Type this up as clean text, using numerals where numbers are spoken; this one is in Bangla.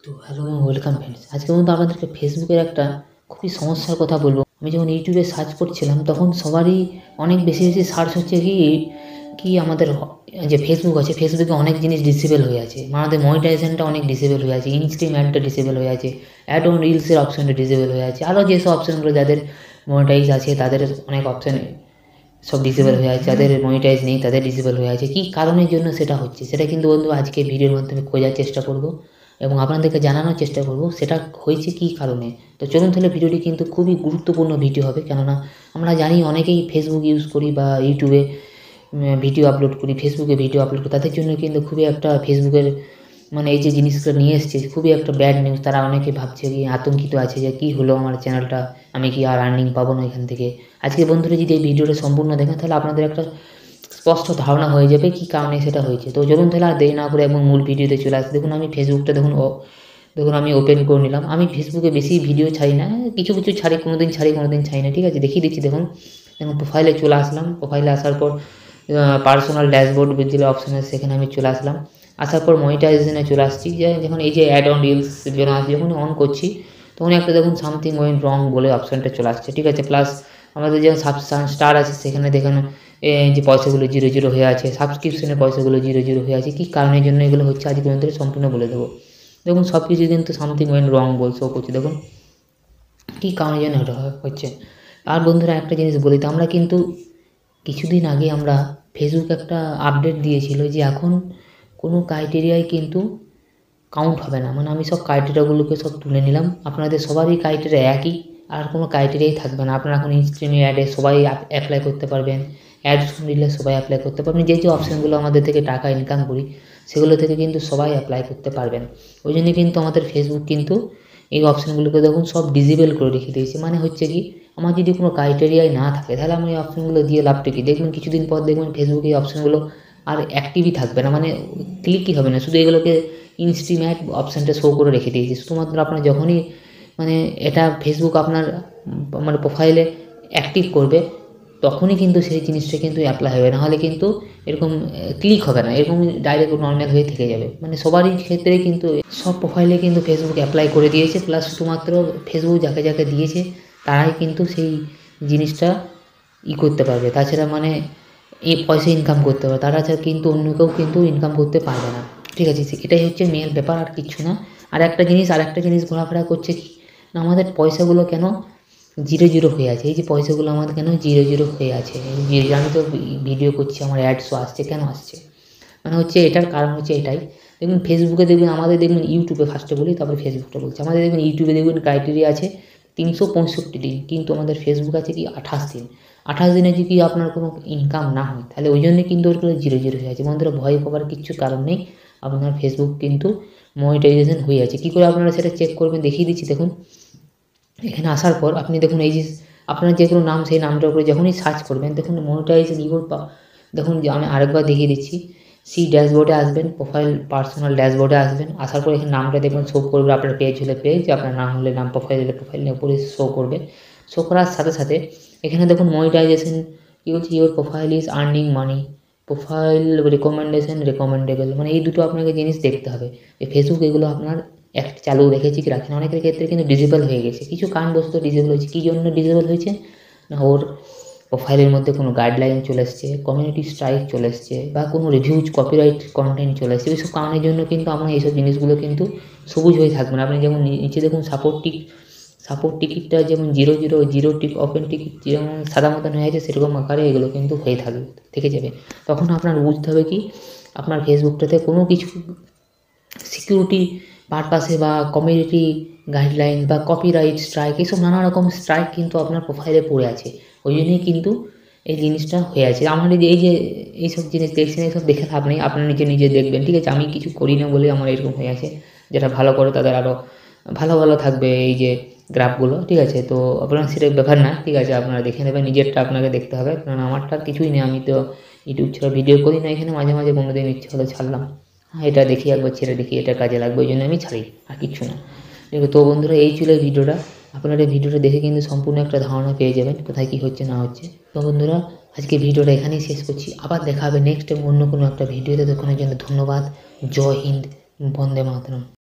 তো হ্যালো এবং ওয়েলকাম ফ্রেন্ডস। আজকে কিন্তু আপনাদেরকে ফেসবুকের একটা খুবই সমস্যার কথা বলবো। আমি যখন ইউটিউবে সার্চ করছিলাম তখন সবারই অনেক বেশি বেশি সার্চ হচ্ছে কি আমাদের যে ফেসবুক আছে, ফেসবুকে অনেক জিনিস ডিসেবল হয়ে আছে, আমাদের মনিটাইজেশনটা অনেক ডিসেবল হয়ে আছে, ইনস্ট্রিম অ্যাডটা ডিসেবল হয়ে আছে, অ্যাড অন রিলসের অপশানটা ডিসেবল হয়ে আছে, আরও যেসব অপশানগুলো যাদের মনিটাইজ আছে তাদের অনেক অপশান সব ডিসেবল হয়ে আছে, যাদের মনিটাইজ নেই তাদের ডিসেবল হয়ে আছে। কী কারণের জন্য সেটা হচ্ছে সেটা কিন্তু বন্ধু আজকে ভিডিওর মাধ্যমে খোঁজার চেষ্টা করব এবং আপনাদেরকে জানানোর চেষ্টা করব সেটা হয়েছে কী কারণে। তো চলুন তাহলে ভিডিওটি কিন্তু খুবই গুরুত্বপূর্ণ ভিডিও হবে, কেননা আমরা জানি অনেকেই ফেসবুক ইউজ করি বা ইউটিউবে ভিডিও আপলোড করি, ফেসবুকে ভিডিও আপলোড করি, তাদের জন্য কিন্তু খুবই একটা ফেসবুকের মানে এই যে জিনিসগুলো নিয়ে এসছে খুবই একটা ব্যাড নিউজ। তারা অনেকে ভাবছে কি আতঙ্কিত আছে যে কী হলো আমার চ্যানেলটা, আমি কি আর আর্নিং পাবো না এখান থেকে। আজকে বন্ধুরা যদি এই ভিডিওটা সম্পূর্ণ দেখেন তাহলে আপনাদের একটা স্পষ্ট ধারণা হয়ে যাবে কী কারণে সেটা হয়েছে। তো চলুন তাহলে আর দেরি না করে এবং মূল ভিডিওতে চলে আসে। দেখুন আমি ফেসবুকটা দেখুন আমি ওপেন করে নিলাম। আমি ফেসবুকে বেশি ভিডিও ছাড়ি না, কিছু কিছু ছাড়ি, কোনো দিন ছাড়ি না, ঠিক আছে। দেখিয়ে দিচ্ছি দেখুন প্রোফাইলে চলে আসলাম। প্রোফাইলে আসার পর পার্সোনাল ড্যাশবোর্ড যে অপশান আছে সেখানে আমি চলে আসলাম। আসার পর মনিটাইজেশনে চলে আসছি, যে যখন এই যে অ্যাড অন রিলস যখন অন করছি তখন একটা দেখুন সামথিং ওয়েন্ট রং বলে অপশানটা চলে আসছে, ঠিক আছে। প্লাস আমাদের যে স্টার আছে সেখানে দেখেন যে পয়সাগুলো 0 হয়ে আছে, সাবস্ক্রিপশনের পয়সাগুলো 0 হয়ে আছে। কী কারণের জন্য এগুলো হচ্ছে আজকে পর্যন্ত সম্পূর্ণ বলে দেবো। দেখুন সব কিছু কিন্তু সামথিং ওয়েন্ট রং বল শো করছে, দেখুন কী কারণের জন্য এটা হচ্ছে। আর বন্ধুরা একটা জিনিস বলি, তো আমরা কিন্তু কিছুদিন আগে আমরা ফেসবুক একটা আপডেট দিয়েছিল যে এখন কোনো ক্রাইটেরিয়ায় কিন্তু কাউন্ট হবে না, মানে আমি সব ক্রাইটেরিয়াগুলোকে সব তুলে নিলাম। আপনাদের সবারই ক্রাইটেরিয়া একই, আর কোনো ক্রাইটেরিয়াই থাকবে না। আপনারা এখন ইনস্ট্রিমে অ্যাডে সবাই অ্যাপ্লাই করতে পারবেন, অ্যাড দিলে সবাই অ্যাপ্লাই করতে পারবেন। যে অপশানগুলো আমাদের থেকে টাকা ইনকাম করি সেগুলো থেকে কিন্তু সবাই অ্যাপ্লাই করতে পারবেন। ওই জন্য কিন্তু আমাদের ফেসবুক কিন্তু এই অপশানগুলোকে দেখুন সব ডিজেবল করে রেখে দিয়েছে। মানে হচ্ছে কি, আমার যদি কোনো ক্রাইটেরিয়াই না থাকে তাহলে আমি এই অপশানগুলো দিয়ে লাভটা কি। দেখবেন কিছুদিন পর দেখবেন ফেসবুকে এই অপশানগুলো আর অ্যাক্টিভই থাকবে না, মানে ক্লিকই হবে না, শুধু এগুলোকে ইনস্ট্রিম অ্যাড অপশানটা শো করে রেখে দিয়েছে। শুধুমাত্র আপনার যখনই মানে এটা ফেসবুক আপনার মানে প্রোফাইলে অ্যাক্টিভ করবে তখনই কিন্তু সেই জিনিসটা কিন্তু অ্যাপ্লাই হবে, নাহলে কিন্তু এরকম ক্লিক হবে না, এরকম ডাইরেক্ট নর্মাল হয়ে থেকে যাবে। মানে সবারই ক্ষেত্রে কিন্তু সব প্রোফাইলে কিন্তু ফেসবুক অ্যাপ্লাই করে দিয়েছে, প্লাস শুধুমাত্র ফেসবুক যাকে যাকে দিয়েছে তারাই কিন্তু সেই জিনিসটা করতে পারবে। তাছাড়া মানে এই পয়সা ইনকাম করতে পারবে, তারা কিন্তু অন্য কেউ কিন্তু ইনকাম করতে পারবে না, ঠিক আছে। এটাই হচ্ছে মেন ব্যাপার, আর কিচ্ছু না। আর একটা জিনিস ঘোরাফেরা করছে কি না, আমাদের পয়সাগুলো কেন 0 হয়ে আছে। এই যে পয়সাগুলো আমাদের কেন 0 হয়ে আছে, আমি তো ভিডিও করছি আমার অ্যাডসও আসছে, কেন আসছে মানে হচ্ছে এটার কারণ হচ্ছে এটাই। দেখুন ফেসবুকে দেখবেন, আমাদের দেখবেন ইউটিউবে ফার্স্টে বলি তারপরে ফেসবুকটা বলছি। আমাদের দেখবেন ইউটিউবে দেখবেন ক্রাইটেরিয়া আছে 365 দিন, কিন্তু আমাদের ফেসবুক আছে কি 28 দিন। 28 দিনে যদি আপনার কোনো ইনকাম না হয় তাহলে ওই জন্য কিন্তু ওর 0 হয়ে আছে। বন্ধুরা ভয় পাওয়ার কিচ্ছু কারণ নেই, আপনার ফেসবুক কিন্তু মনিটাইজেশন হয়ে আছে। কী করে আপনারা সেটা চেক করবেন দেখিয়ে দিচ্ছি। দেখুন এখানে আসার পর আপনি দেখুন এই যে আপনার যে কোনো নাম, সেই নামটার উপরে যখনই সার্চ করবেন দেখুন মনিটাইজেশন রিপোর্ট দেখুন যে আমি আরেকবার দেখিয়ে দিচ্ছি। ড্যাশবোর্ডে আসবেন, প্রোফাইল পার্সোনাল ড্যাশবোর্ডে আসবেন। আসার পর এখানে নামটা দেখবেন শো করবে, আপনার পেজ হলে পেজ, আপনার নাম হলে নাম, প্রোফাইল হলে প্রোফাইল উপরে শো করবে। শো করার সাথে সাথে এখানে দেখুন মনিটাইজেশন কী বলছে, your profile is earning money, profile recommendable, মানে এই দুটো আপনাকে জিনিস দেখতে হবে। এই ফেসবুক এগুলো আপনার চালু রেখেছি কি রাখেন, অনেকের ক্ষেত্রে কিন্তু ডিসেবল হয়ে গেছে, কিছু কারণবশত ডিসেবল হয়েছে। কী জন্য ডিসেবল হয়েছে না, ওর প্রোফাইলের মধ্যে কোনো গাইডলাইন চলে এসছে, কমিউনিটি স্ট্রাইক চলে এসছে, বা কোনো রিভিউজ কপিরাইট কন্টেন্ট চলে এসছে। এইসব কারণের জন্য কিন্তু আপনার এইসব জিনিসগুলো কিন্তু সবুজ হয়ে থাকবে না। আপনি যেমন নিচে দেখুন সাপোর্ট টিকিটটা যেমন 0 টিক ওপেন টিকিট যেমন সাদা মতন হয়ে আছে, সেরকম আকারে এগুলো কিন্তু হয়ে থেকে যাবে। তখন আপনার বুঝতে হবে কি, আপনার ফেসবুকটাতে কোনো কিছু সিকিউরিটি পারপাসে বা কমিউনিটি গাইডলাইন বা কপিরাইট স্ট্রাইক, এইসব নানা রকম স্ট্রাইক কিন্তু আপনার প্রোফাইলে পড়ে আছে। ওই জন্যই কিন্তু এই জিনিসটা হয়ে আছে। আমার এই যে এইসব জিনিস দেখছেন, এইসব দেখে লাভ নেই, আপনারা নিজে দেখবেন, ঠিক আছে। আমি কিছু করি না বলে আমার এরকম হয়ে আছে। যেটা ভালো করে তাদের আরও ভালো থাকবে এই যে গ্রাফগুলো, ঠিক আছে। তো আপনার সেটা ব্যাপার না, ঠিক আছে, আপনারা দেখে নেবেন, নিজেরটা আপনাকে দেখতে হবে, কারণ আমারটা কিছুই নেই। আমি তো ইউটিউব ছাড়া ভিডিও করি না, এখানে মাঝে মাঝে কোনোদিন ইচ্ছা হলে ছাড়লাম, এটা দেখি একবার ছেড়ে দেখি, এটা কাজে লাগবে, ওই জন্য আমি ছাড়ি, আর কিচ্ছু না। দেখো তো বন্ধুরা এই ছিল ভিডিওটা। আপনারা এই ভিডিওটা দেখে কিন্তু সম্পূর্ণ একটা ধারণা পেয়ে যাবেন কোথায় কী হচ্ছে না হচ্ছে। তো বন্ধুরা আজকে ভিডিওটা এখানেই শেষ করছি, আবার দেখা হবে নেক্সট অন্য কোনো একটা ভিডিওতে। ততক্ষণের জন্য ধন্যবাদ। জয় হিন্দ, বন্দে মাতরম।